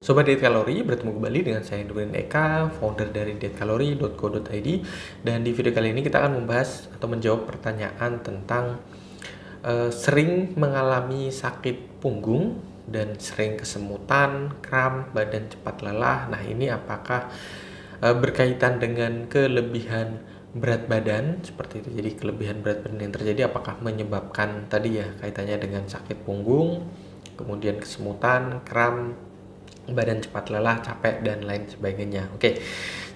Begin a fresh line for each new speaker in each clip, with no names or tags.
Sobat Diet Kalori, bertemu kembali dengan saya Nurdin Eka, founder dari dietkalori.co.id. Dan di video kali ini kita akan membahas atau menjawab pertanyaan tentang sering mengalami sakit punggung dan sering kesemutan, kram, badan cepat lelah. Nah, ini apakah berkaitan dengan kelebihan berat badan seperti itu? Jadi kelebihan berat badan yang terjadi apakah menyebabkan tadi ya kaitannya dengan sakit punggung, kemudian kesemutan, kram, badan cepat lelah, capek, dan lain sebagainya. Oke,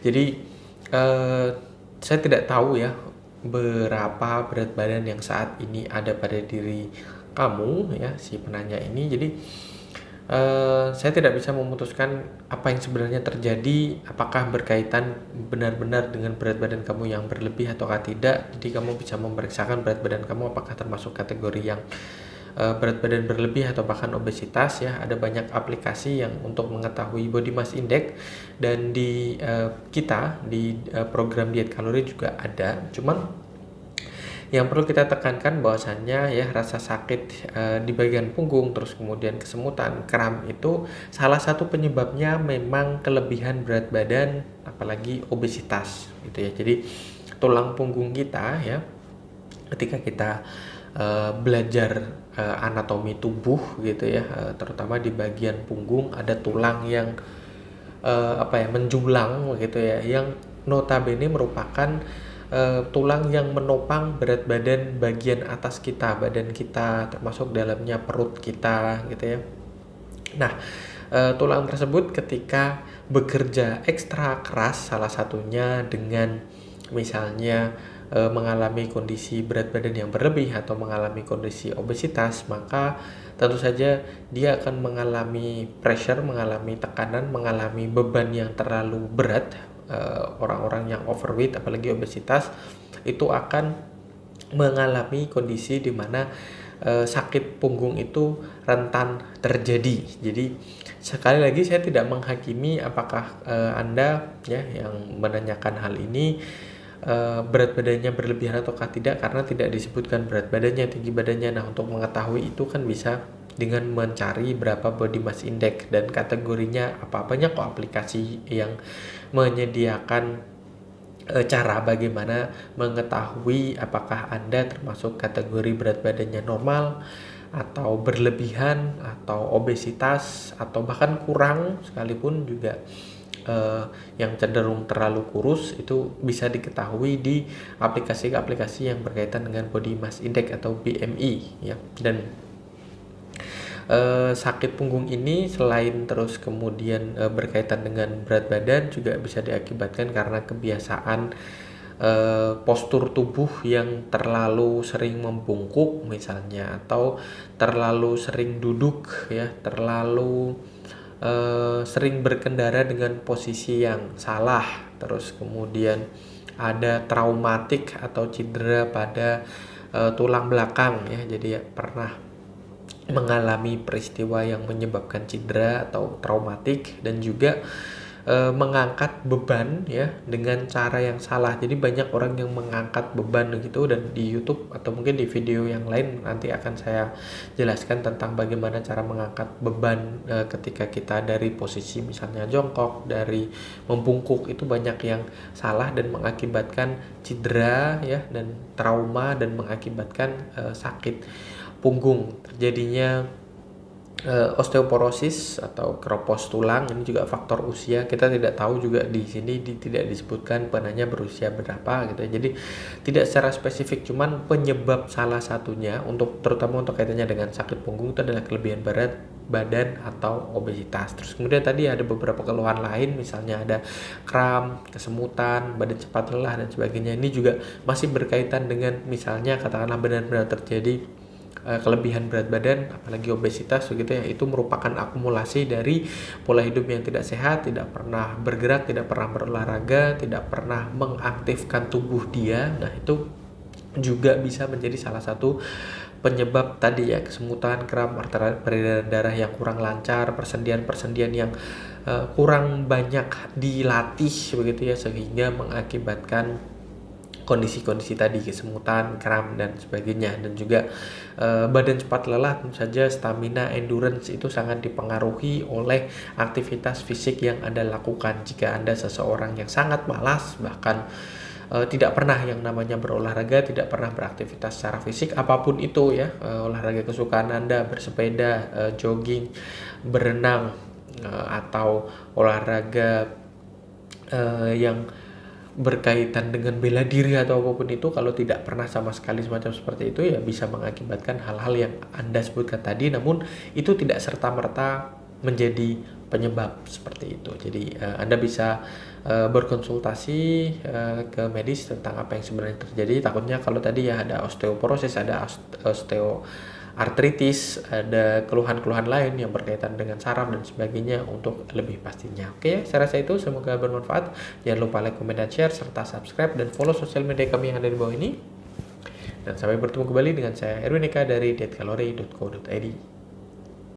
jadi saya tidak tahu ya berapa berat badan yang saat ini ada pada diri kamu ya, si penanya ini. Jadi saya tidak bisa memutuskan apa yang sebenarnya terjadi, apakah berkaitan benar-benar dengan berat badan kamu yang berlebih ataukah tidak. Jadi kamu bisa memeriksakan berat badan kamu apakah termasuk kategori yang berat badan berlebih atau bahkan obesitas ya. Ada banyak aplikasi yang untuk mengetahui body mass index, dan di kita di program diet kalori juga ada. Cuman yang perlu kita tekankan bahwasannya ya, rasa sakit di bagian punggung, terus kemudian kesemutan, kram, itu salah satu penyebabnya memang kelebihan berat badan, apalagi obesitas gitu ya. Jadi tulang punggung kita ya, ketika kita belajar anatomi tubuh gitu ya, terutama di bagian punggung ada tulang yang menjulang gitu ya, yang notabene merupakan tulang yang menopang berat badan bagian atas kita, badan kita, termasuk dalamnya perut kita gitu ya. Nah, tulang tersebut ketika bekerja ekstra keras, salah satunya dengan misalnya mengalami kondisi berat badan yang berlebih atau mengalami kondisi obesitas, maka tentu saja dia akan mengalami pressure, mengalami tekanan, mengalami beban yang terlalu berat. Orang-orang yang overweight apalagi obesitas itu akan mengalami kondisi di mana sakit punggung itu rentan terjadi. Jadi sekali lagi saya tidak menghakimi apakah Anda ya yang menanyakan hal ini berat badannya berlebihan ataukah tidak, karena tidak disebutkan berat badannya, tinggi badannya. Nah, untuk mengetahui itu kan bisa dengan mencari berapa body mass index dan kategorinya apa. Banyak kok aplikasi yang menyediakan cara bagaimana mengetahui apakah Anda termasuk kategori berat badannya normal atau berlebihan atau obesitas atau bahkan kurang sekalipun juga. Yang cenderung terlalu kurus itu bisa diketahui di aplikasi-aplikasi yang berkaitan dengan body mass index atau BMI ya. Dan sakit punggung ini selain terus kemudian berkaitan dengan berat badan, juga bisa diakibatkan karena kebiasaan postur tubuh yang terlalu sering membungkuk misalnya, atau terlalu sering duduk ya, terlalu sering berkendara dengan posisi yang salah, terus kemudian ada traumatik atau cedera pada tulang belakang ya. Jadi ya, pernah mengalami peristiwa yang menyebabkan cedera atau traumatik, dan juga mengangkat beban ya dengan cara yang salah. Jadi banyak orang yang mengangkat beban gitu, dan di YouTube atau mungkin di video yang lain nanti akan saya jelaskan tentang bagaimana cara mengangkat beban ketika kita dari posisi misalnya jongkok, dari membungkuk, itu banyak yang salah dan mengakibatkan cedera ya, dan trauma, dan mengakibatkan sakit punggung, terjadinya osteoporosis atau keropos tulang. Ini juga faktor usia, kita tidak tahu juga, di sini tidak disebutkan penanya berusia berapa gitu ya. Jadi tidak secara spesifik, cuman penyebab salah satunya terutama untuk kaitannya dengan sakit punggung itu adalah kelebihan berat badan atau obesitas. Terus kemudian tadi ada beberapa keluhan lain, misalnya ada kram, kesemutan, badan cepat lelah, dan sebagainya. Ini juga masih berkaitan dengan misalnya katakanlah benar-benar terjadi kelebihan berat badan apalagi obesitas begitu ya. Itu merupakan akumulasi dari pola hidup yang tidak sehat, tidak pernah bergerak, tidak pernah berolahraga, tidak pernah mengaktifkan tubuh dia. Nah, itu juga bisa menjadi salah satu penyebab tadi ya, kesemutan, kram, peredaran darah yang kurang lancar, persendian-persendian yang kurang banyak dilatih begitu ya, sehingga mengakibatkan kondisi-kondisi tadi, kesemutan, kram, dan sebagainya. Dan juga badan cepat lelah, tentu saja stamina, endurance itu sangat dipengaruhi oleh aktivitas fisik yang Anda lakukan. Jika Anda seseorang yang sangat malas, bahkan tidak pernah yang namanya berolahraga, tidak pernah beraktivitas secara fisik apapun itu ya, olahraga kesukaan Anda, bersepeda, jogging, berenang, atau olahraga yang berkaitan dengan bela diri atau apapun itu, kalau tidak pernah sama sekali semacam seperti itu ya bisa mengakibatkan hal-hal yang Anda sebutkan tadi, namun itu tidak serta-merta menjadi penyebab seperti itu. Jadi Anda bisa berkonsultasi ke medis tentang apa yang sebenarnya terjadi. Takutnya kalau tadi ya ada osteoporosis, ada osteoartritis, ada keluhan-keluhan lain yang berkaitan dengan saraf dan sebagainya untuk lebih pastinya. Oke, saya rasa itu semoga bermanfaat. Jangan lupa like, comment, dan share, serta subscribe dan follow sosial media kami yang ada di bawah ini. Dan sampai bertemu kembali dengan saya Erwin Eka dari dietkalori.co.id.